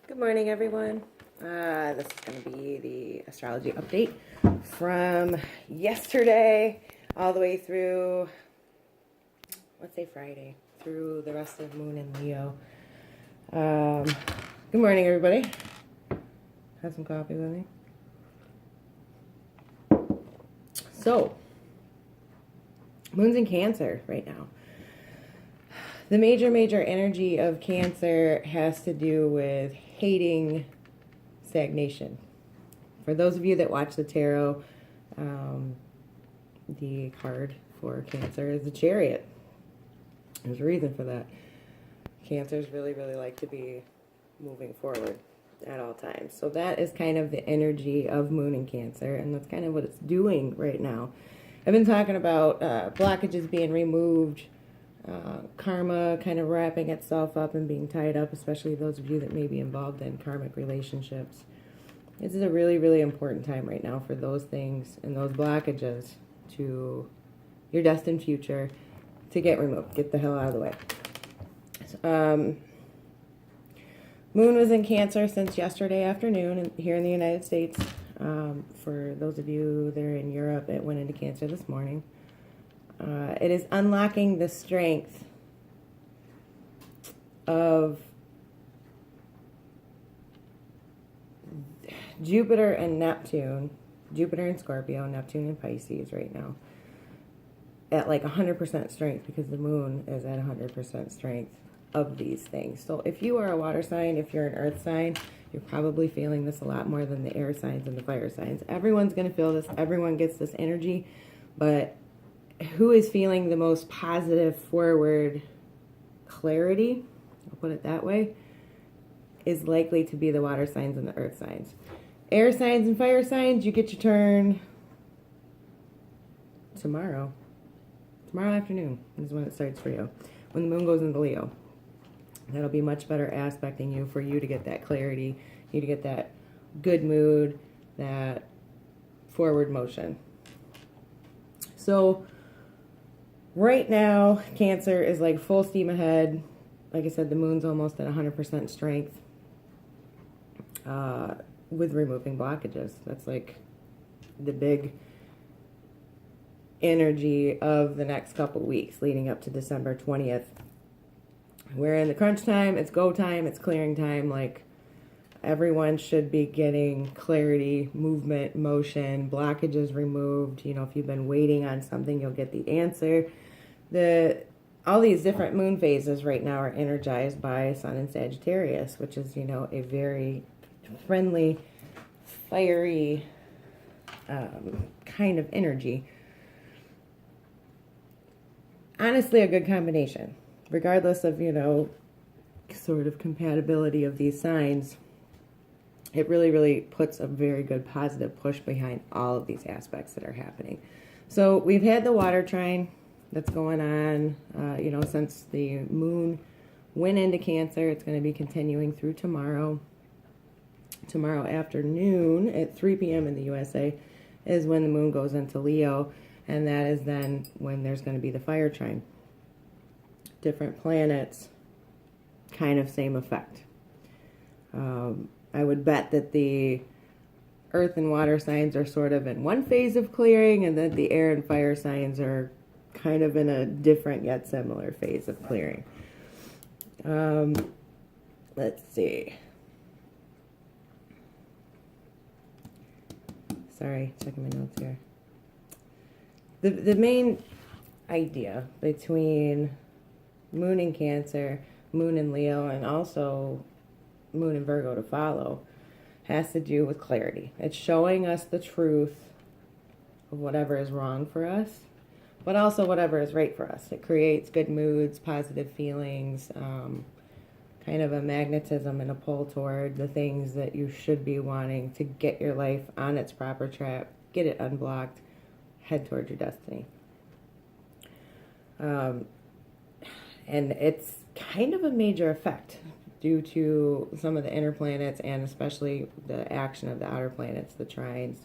Good morning, everyone. This is going to be the astrology update from yesterday all the way through, let's say Friday, through the rest of Moon and Leo. Good morning, everybody. Have some coffee with me. So, Moon's in Cancer right now. The major energy of Cancer has to do with hating stagnation. For those of you that watch the tarot, the card for Cancer is the Chariot. There's a reason for that. Cancers really like to be moving forward at all times. So that is kind of the energy of Moon in Cancer, and that's kind of what it's doing right now. I've been talking about blockages being removed, karma kind of wrapping itself up and being tied up, especially those of you that may be involved in karmic relationships. This is a really important time right now for those things and those blockages to your destined future to get removed. Get the hell out of the way. Moon was in Cancer since yesterday afternoon here in the United States. For those of you that are in Europe, it went into Cancer this morning. It is unlocking the strength of Jupiter and Neptune, Jupiter and Scorpio, Neptune and Pisces right now, at like 100% strength, because the Moon is at 100% strength of these things. So if you are a water sign, if you're an earth sign, you're probably feeling this a lot more than the air signs and the fire signs. Everyone's going to feel this. Everyone gets this energy, but who is feeling the most positive forward clarity, I'll put it that way, is likely to be the water signs and the earth signs. Air signs and fire signs, you get your turn tomorrow. Tomorrow afternoon is when it starts for you, when the Moon goes into Leo. That'll be much better aspecting you for you to get that clarity, you to get that good mood, that forward motion. So right now, Cancer is like full steam ahead. Like I said, the Moon's almost at 100% strength with removing blockages. That's like the big energy of the next couple weeks leading up to December 20th. We're in the crunch time. It's go time. It's clearing time. Like, everyone should be getting clarity, movement, motion, blockages removed. You know, if you've been waiting on something, you'll get the answer. All these different moon phases right now are energized by Sun in Sagittarius, which is, you know, a very friendly, fiery kind of energy. Honestly, a good combination. Regardless of, you know, sort of compatibility of these signs, it really puts a very good positive push behind all of these aspects that are happening. So we've had the water trine that's going on, you know, since the Moon went into Cancer. It's going to be continuing through tomorrow. Tomorrow afternoon at 3 p.m. in the USA is when the Moon goes into Leo, and that is then when there's going to be the fire trine. Different planets, kind of same effect. I would bet that the earth and water signs are sort of in one phase of clearing, and that the air and fire signs are kind of in a different yet similar phase of clearing. Let's see. Sorry, checking my notes here. The main idea between Moon in Cancer, Moon in Leo, and also Moon in Virgo to follow has to do with clarity. It's showing us the truth of whatever is wrong for us, but also whatever is right for us. It creates good moods, positive feelings, kind of a magnetism and a pull toward the things that you should be wanting to get your life on its proper track, get it unblocked, head towards your destiny. And it's kind of a major effect due to some of the inner planets and especially the action of the outer planets, the trines.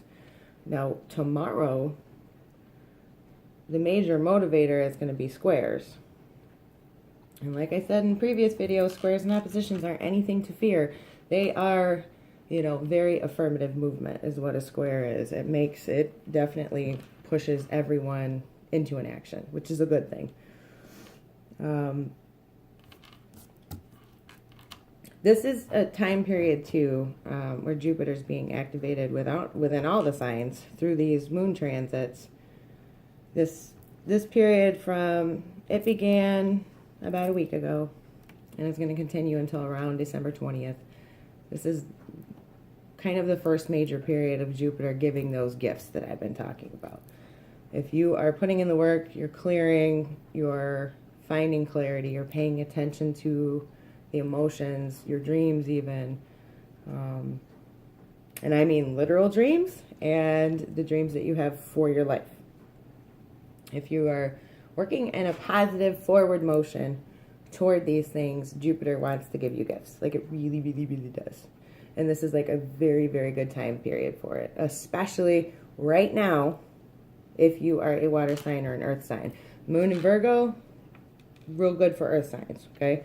Now, tomorrow, the major motivator is going to be squares. And like I said in previous videos, squares and oppositions aren't anything to fear. They are, very affirmative movement is what a square is. It definitely pushes everyone into an action, which is a good thing. This is a time period too, where Jupiter's being activated within all the signs through these moon transits. This period it began about a week ago, and it's going to continue until around December 20th. This is kind of the first major period of Jupiter giving those gifts that I've been talking about. If you are putting in the work, you're clearing, you're finding clarity, you're paying attention to the emotions, your dreams even, and I mean literal dreams and the dreams that you have for your life. If you are working in a positive forward motion toward these things, Jupiter wants to give you gifts. Like, it really, really, really does. And this is like a very, very good time period for it, especially right now if you are a water sign or an earth sign. Moon in Virgo, real good for earth signs, okay?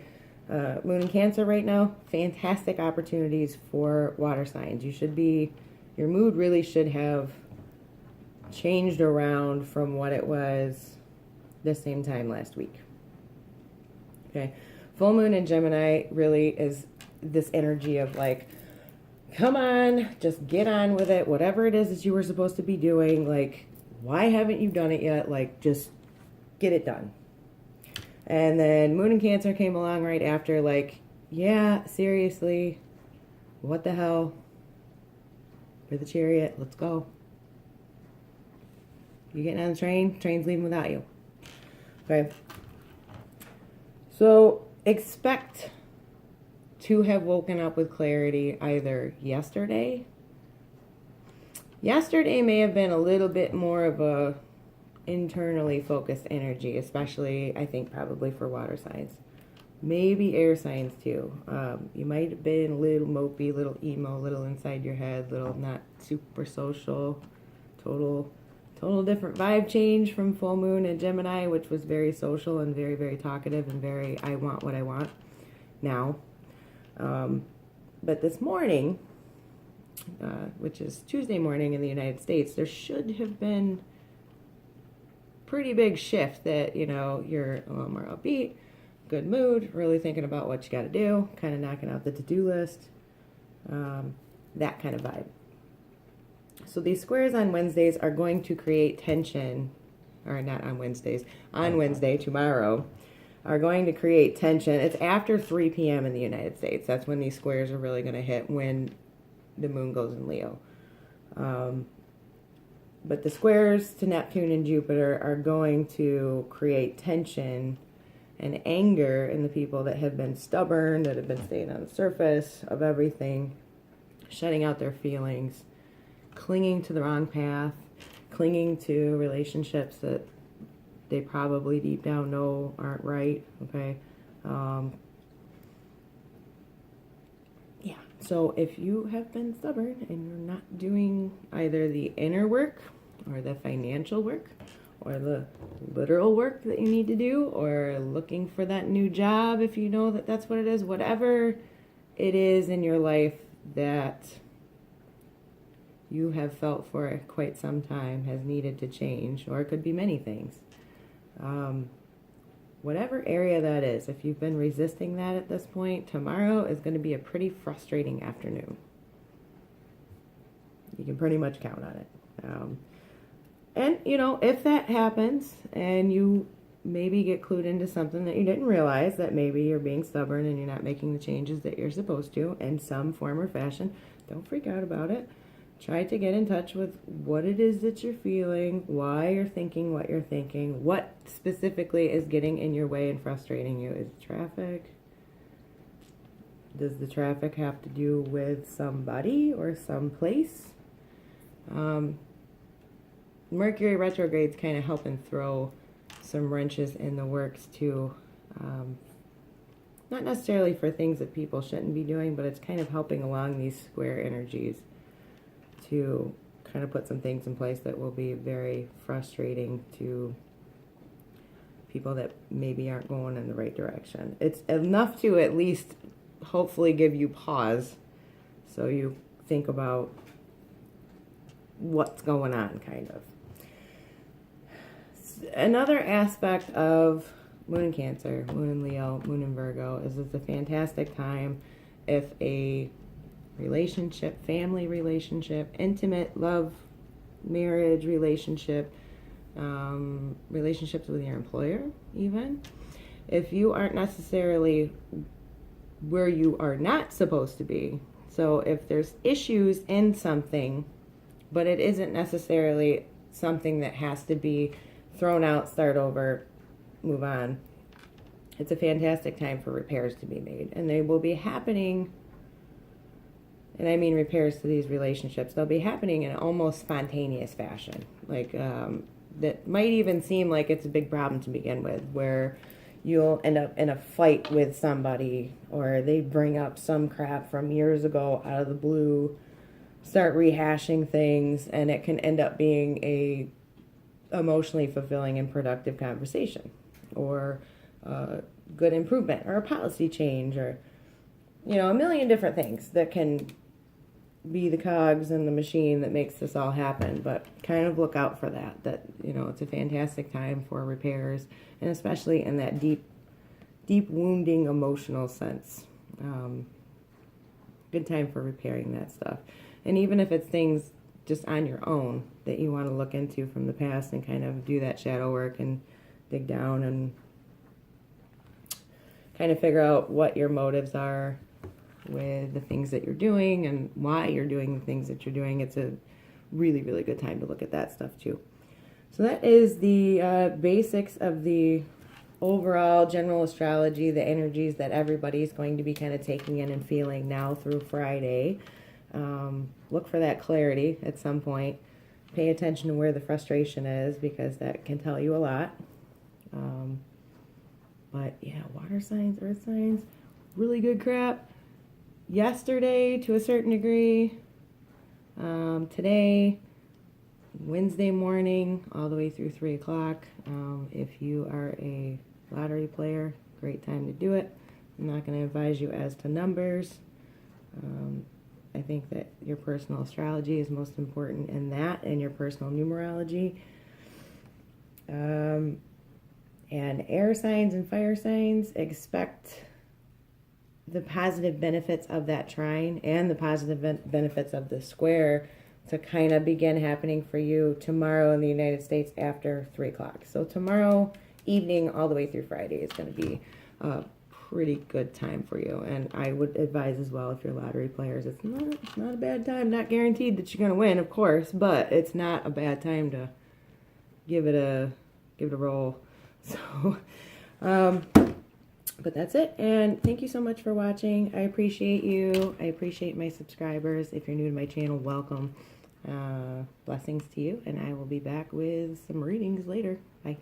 Moon in Cancer right now, fantastic opportunities for water signs. Your mood really should have changed around from what it was the same time last week. Okay, full moon in Gemini really is this energy of like, come on, just get on with it. Whatever it is that you were supposed to be doing, like, why haven't you done it yet? Like, just get it done. And then Moon in Cancer came along right after, like, yeah, seriously, what the hell? For the Chariot, let's go. You getting on the train? Train's leaving without you. Okay. So expect to have woken up with clarity either yesterday. Yesterday may have been a little bit more of a internally focused energy, especially I think probably for water signs, maybe air signs too. You might have been a little mopey, a little emo, a little inside your head, little not super social. Total different vibe change from full moon in Gemini, which was very social and very, very talkative and very I want what I want now. But this morning, which is Tuesday morning in the United States, there should have been pretty big shift that, you're a little more upbeat, good mood, really thinking about what you got to do, kind of knocking out the to-do list, that kind of vibe. So these squares on Wednesdays are going to create tension, or not on Wednesdays, on Wednesday, tomorrow, are going to create tension. It's after 3 p.m. in the United States. That's when these squares are really going to hit, when the moon goes in Leo. But the squares to Neptune and Jupiter are going to create tension and anger in the people that have been stubborn, that have been staying on the surface of everything, shutting out their feelings, clinging to the wrong path, clinging to relationships that they probably deep down know aren't right, okay? So if you have been stubborn and you're not doing either the inner work or the financial work or the literal work that you need to do, or looking for that new job if you know that that's what it is, whatever it is in your life that you have felt for quite some time has needed to change, or it could be many things. Whatever area that is, if you've been resisting that at this point, tomorrow is going to be a pretty frustrating afternoon. You can pretty much count on it. And, if that happens and you maybe get clued into something that you didn't realize, that maybe you're being stubborn and you're not making the changes that you're supposed to in some form or fashion, don't freak out about it. Try to get in touch with what it is that you're feeling, why you're thinking what you're thinking, what specifically is getting in your way and frustrating you. Is it traffic? Does the traffic have to do with somebody or someplace? Mercury retrograde's kind of helping throw some wrenches in the works too. Not necessarily for things that people shouldn't be doing, but it's kind of helping along these square energies to kind of put some things in place that will be very frustrating to people that maybe aren't going in the right direction. It's enough to at least hopefully give you pause so you think about what's going on, kind of. Another aspect of Moon in Cancer, Moon in Leo, Moon in Virgo is it's a fantastic time if a relationship, family relationship, intimate love, marriage relationship, relationships with your employer even, if you aren't necessarily where you are not supposed to be. So if there's issues in something, but it isn't necessarily something that has to be thrown out, start over, move on, it's a fantastic time for repairs to be made. And they will be happening, and I mean repairs to these relationships, they'll be happening in almost spontaneous fashion. Like, that might even seem like it's a big problem to begin with, where you'll end up in a fight with somebody, or they bring up some crap from years ago out of the blue, start rehashing things, and it can end up being a emotionally fulfilling and productive conversation, or good improvement, or a policy change, or, you know, a million different things that can be the cogs in the machine that makes this all happen. But kind of look out for that, you know, it's a fantastic time for repairs, and especially in that deep wounding emotional sense. Good time for repairing that stuff. And even if it's things just on your own that you want to look into from the past and kind of do that shadow work and dig down and kind of figure out what your motives are with the things that you're doing and why you're doing the things that you're doing, it's a really, really good time to look at that stuff too. So that is the basics of the overall general astrology, the energies that everybody's going to be kind of taking in and feeling now through Friday. Look for that clarity at some point. Pay attention to where the frustration is, because that can tell you a lot. But yeah, water signs, earth signs, really good crap. Yesterday, to a certain degree. Today, Wednesday morning, all the way through 3 o'clock. If you are a lottery player, great time to do it. I'm not going to advise you as to numbers. I think that your personal astrology is most important in that, and your personal numerology. And air signs and fire signs, expect the positive benefits of that trine and the positive benefits of the square to kind of begin happening for you tomorrow in the United States after 3 o'clock. So tomorrow evening all the way through Friday is going to be a pretty good time for you. And I would advise as well, if you're lottery players, it's not a bad time. Not guaranteed that you're going to win, of course, but it's not a bad time to give it a roll. So, but that's it. And thank you so much for watching. I appreciate you. I appreciate my subscribers. If you're new to my channel, welcome. Blessings to you. And I will be back with some readings later. Bye.